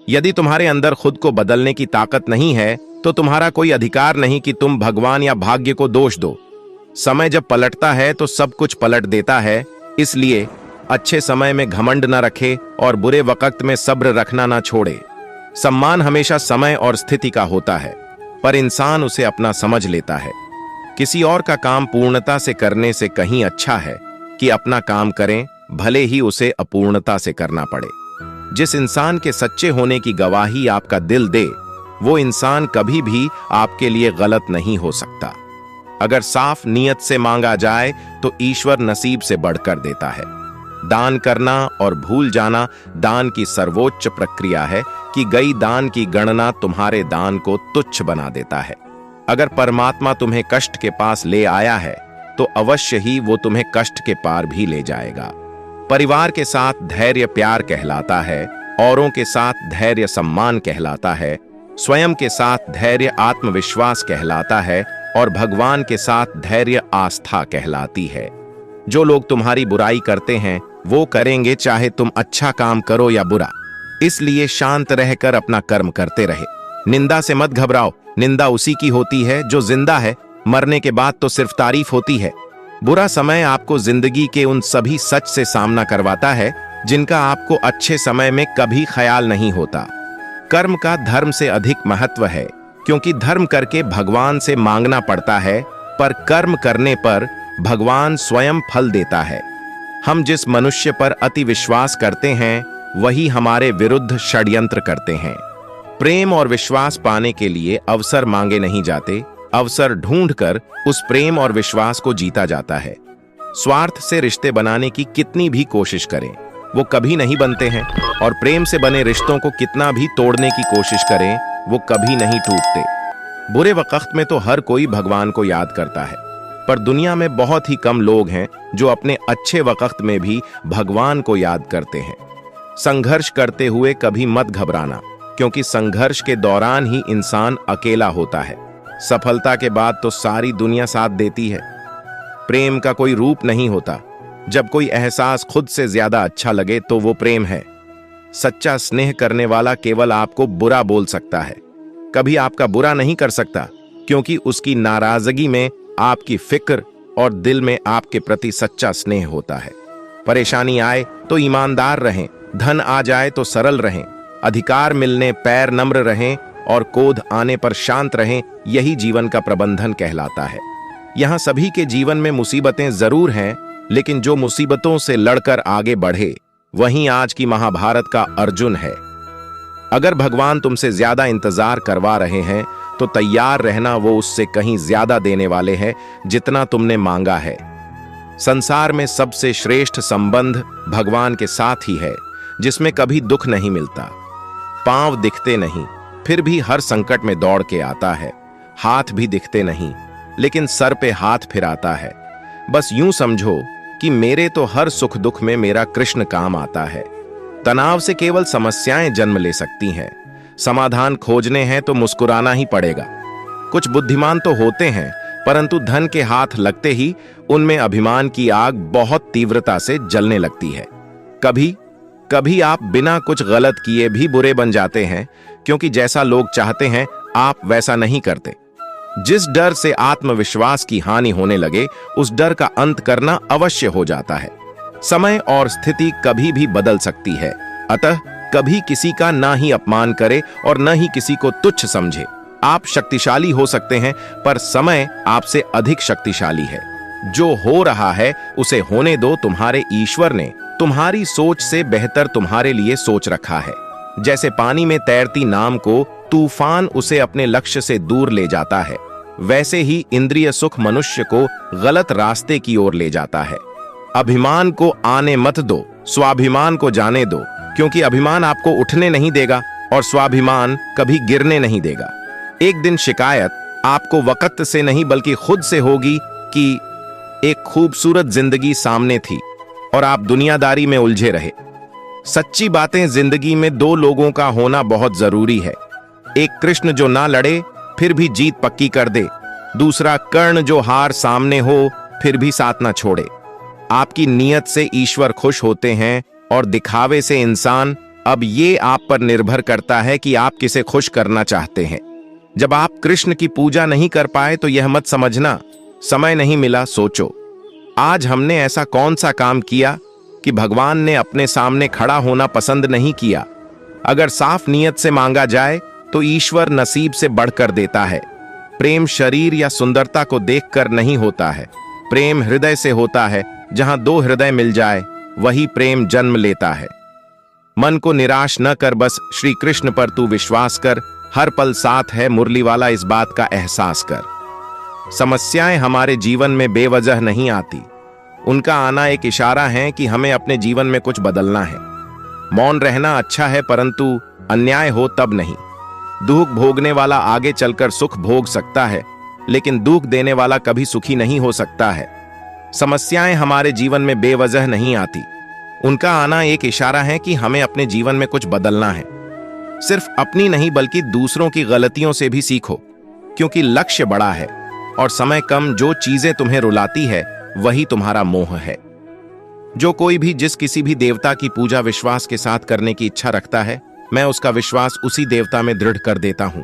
यदि तुम्हारे अंदर खुद को बदलने की ताकत नहीं है तो तुम्हारा कोई अधिकार नहीं कि तुम भगवान या भाग्य को दोष दो। समय जब पलटता है तो सब कुछ पलट देता है। इसलिए अच्छे समय में घमंड न रखे और बुरे वक्त में सब्र रखना ना छोड़े। सम्मान हमेशा समय और स्थिति का होता है, पर इंसान उसे अपना समझ लेता है। किसी और का काम पूर्णता से करने से कहीं अच्छा है कि अपना काम करें, भले ही उसे अपूर्णता से करना पड़े। जिस इंसान के सच्चे होने की गवाही आपका दिल दे, वो इंसान कभी भी आपके लिए गलत नहीं हो सकता। अगर साफ नीयत से मांगा जाए तो ईश्वर नसीब से बढ़कर देता है। दान करना और भूल जाना दान की सर्वोच्च प्रक्रिया है कि गई दान की गणना तुम्हारे दान को तुच्छ बना देता है। अगर परमात्मा तुम्हें कष्ट के पास ले आया है तो अवश्य ही वो तुम्हें कष्ट के पार भी ले जाएगा। परिवार के साथ धैर्य प्यार कहलाता है, औरों के साथ धैर्य सम्मान कहलाता है, स्वयं के साथ धैर्य आत्मविश्वास कहलाता है और भगवान के साथ धैर्य आस्था कहलाती है। जो लोग तुम्हारी बुराई करते हैं वो करेंगे चाहे तुम अच्छा काम करो या बुरा। इसलिए शांत रहकर अपना कर्म करते रहे। निंदा से मत घबराओ, निंदा उसी की होती है जो जिंदा है, मरने के बाद तो सिर्फ तारीफ होती है। बुरा समय आपको जिंदगी के उन सभी सच से सामना करवाता है जिनका आपको अच्छे समय में कभी ख्याल नहीं होता। कर्म का धर्म से अधिक महत्व है, क्योंकि धर्म करके भगवान से मांगना पड़ता है, पर कर्म करने पर भगवान स्वयं फल देता है। हम जिस मनुष्य पर अति विश्वास करते हैं वही हमारे विरुद्ध षड्यंत्र करते हैं। प्रेम और विश्वास पाने के लिए अवसर मांगे नहीं जाते, अवसर ढूंढकर उस प्रेम और विश्वास को जीता जाता है। स्वार्थ से रिश्ते बनाने की कितनी भी कोशिश करें वो कभी नहीं बनते हैं, और प्रेम से बने रिश्तों को कितना भी तोड़ने की कोशिश करें वो कभी नहीं टूटते। बुरे वक्त में तो हर कोई भगवान को याद करता है, पर दुनिया में बहुत ही कम लोग हैं जो अपने अच्छे वक्त में भी भगवान को याद करते हैं। संघर्ष करते हुए कभी मत घबराना, क्योंकि संघर्ष के दौरान ही इंसान अकेला होता है। सफलता के बाद तो सारी दुनिया साथ देती है। प्रेम का कोई रूप नहीं होता। जब कोई एहसास खुद से ज्यादा अच्छा लगे तो वो प्रेम है। सच्चा स्नेह करने वाला केवल आपको बुरा बोल सकता है, कभी आपका बुरा नहीं कर सकता, क्योंकि उसकी नाराजगी में आपकी फिक्र और दिल में आपके प्रति सच्चा स्नेह होता है। परेशानी आए तो ईमानदार रहें, धन आ जाए तो सरल रहें, अधिकार मिलने पैर नम्र रहें और क्रोध आने पर शांत रहें। यही जीवन का प्रबंधन कहलाता है। यहाँ सभी के जीवन में मुसीबतें जरूर हैं, लेकिन जो मुसीबतों से लड़कर आगे बढ़े वहीं आज की महाभारत का अर्जुन है। अगर भगवान तुमसे ज्यादा इंतजार करवा रहे हैं तो तैयार रहना, वो उससे कहीं ज्यादा देने वाले हैं जितना तुमने मांगा है। संसार में सबसे श्रेष्ठ संबंध भगवान के साथ ही है, जिसमें कभी दुख नहीं मिलता। पांव दिखते नहीं फिर भी हर संकट में दौड़ के आता है, हाथ भी दिखते नहीं लेकिन सर पे हाथ फिराता है। बस यूं समझो कि मेरे तो हर सुख दुख में मेरा कृष्ण काम आता है। तनाव से केवल समस्याएं जन्म ले सकती हैं, समाधान खोजने हैं तो मुस्कुराना ही पड़ेगा। कुछ बुद्धिमान तो होते हैं, परंतु धन के हाथ लगते ही उनमें अभिमान की आग बहुत तीव्रता से जलने लगती है। कभी कभी आप बिना कुछ गलत किए भी बुरे बन जाते हैं, क्योंकि जैसा लोग चाहते हैं आप वैसा नहीं करते। जिस डर से आत्मविश्वास की हानि होने लगे उस डर का अंत करना अवश्य हो जाता है। समय और स्थिति कभी भी बदल सकती है, अतः कभी किसी का ना ही अपमान करे और न ही किसी को तुच्छ समझे। आप शक्तिशाली हो सकते हैं, पर समय आपसे अधिक शक्तिशाली है। जो हो रहा है उसे होने दो। तुम्हारे ईश्वर ने तुम्हारी सोच से बेहतर तुम्हारे लिए सोच रखा है। जैसे पानी में तैरती नाव को तूफान उसे अपने लक्ष्य से दूर ले जाता है, वैसे ही इंद्रिय सुख मनुष्य को गलत रास्ते की ओर ले जाता है। अभिमान को आने मत दो, स्वाभिमान को जाने दो, क्योंकि अभिमान आपको उठने नहीं देगा और स्वाभिमान कभी गिरने नहीं देगा। एक दिन शिकायत आपको वक्त से नहीं बल्कि खुद से होगी कि एक खूबसूरत जिंदगी सामने थी और आप दुनियादारी में उलझे रहे। सच्ची बातें जिंदगी में दो लोगों का होना बहुत जरूरी है। एक कृष्ण जो ना लड़े फिर भी जीत पक्की कर दे, दूसरा कर्ण जो हार सामने हो फिर भी साथ ना छोड़े। आपकी नीयत से ईश्वर खुश होते हैं और दिखावे से इंसान अब ये आप पर निर्भर करता है कि आप किसे खुश करना चाहते हैं। जब आप कृष्ण की पूजा नहीं कर पाए तो यह मत समझना समय नहीं मिला, सोचो आज हमने ऐसा कौन सा काम किया कि भगवान ने अपने सामने खड़ा होना पसंद नहीं किया। अगर साफ नीयत से मांगा जाए तो ईश्वर नसीब से बढ़कर देता है। प्रेम शरीर या सुंदरता को देखकर नहीं होता है, प्रेम हृदय से होता है। जहां दो हृदय मिल जाए वही प्रेम जन्म लेता है। मन को निराश न कर, बस श्री कृष्ण पर तू विश्वास कर। हर पल साथ है मुरली वाला, इस बात का एहसास कर। समस्याएं हमारे जीवन में बेवजह नहीं आती, उनका आना एक इशारा है कि हमें अपने जीवन में कुछ बदलना है। मौन रहना अच्छा है, परंतु अन्याय हो तब नहीं। दुख भोगने वाला आगे चलकर सुख भोग सकता है, लेकिन दुख देने वाला कभी सुखी नहीं हो सकता है। समस्याएं हमारे जीवन में बेवजह नहीं आती, उनका आना एक इशारा है कि हमें अपने जीवन में कुछ बदलना है। सिर्फ अपनी नहीं बल्कि दूसरों की गलतियों से भी सीखो, क्योंकि लक्ष्य बड़ा है और समय कम। जो चीजें तुम्हें रुलाती है वही तुम्हारा मोह है। जो कोई भी जिस किसी भी देवता की पूजा विश्वास के साथ करने की इच्छा रखता है, मैं उसका विश्वास उसी देवता में दृढ़ कर देता हूं।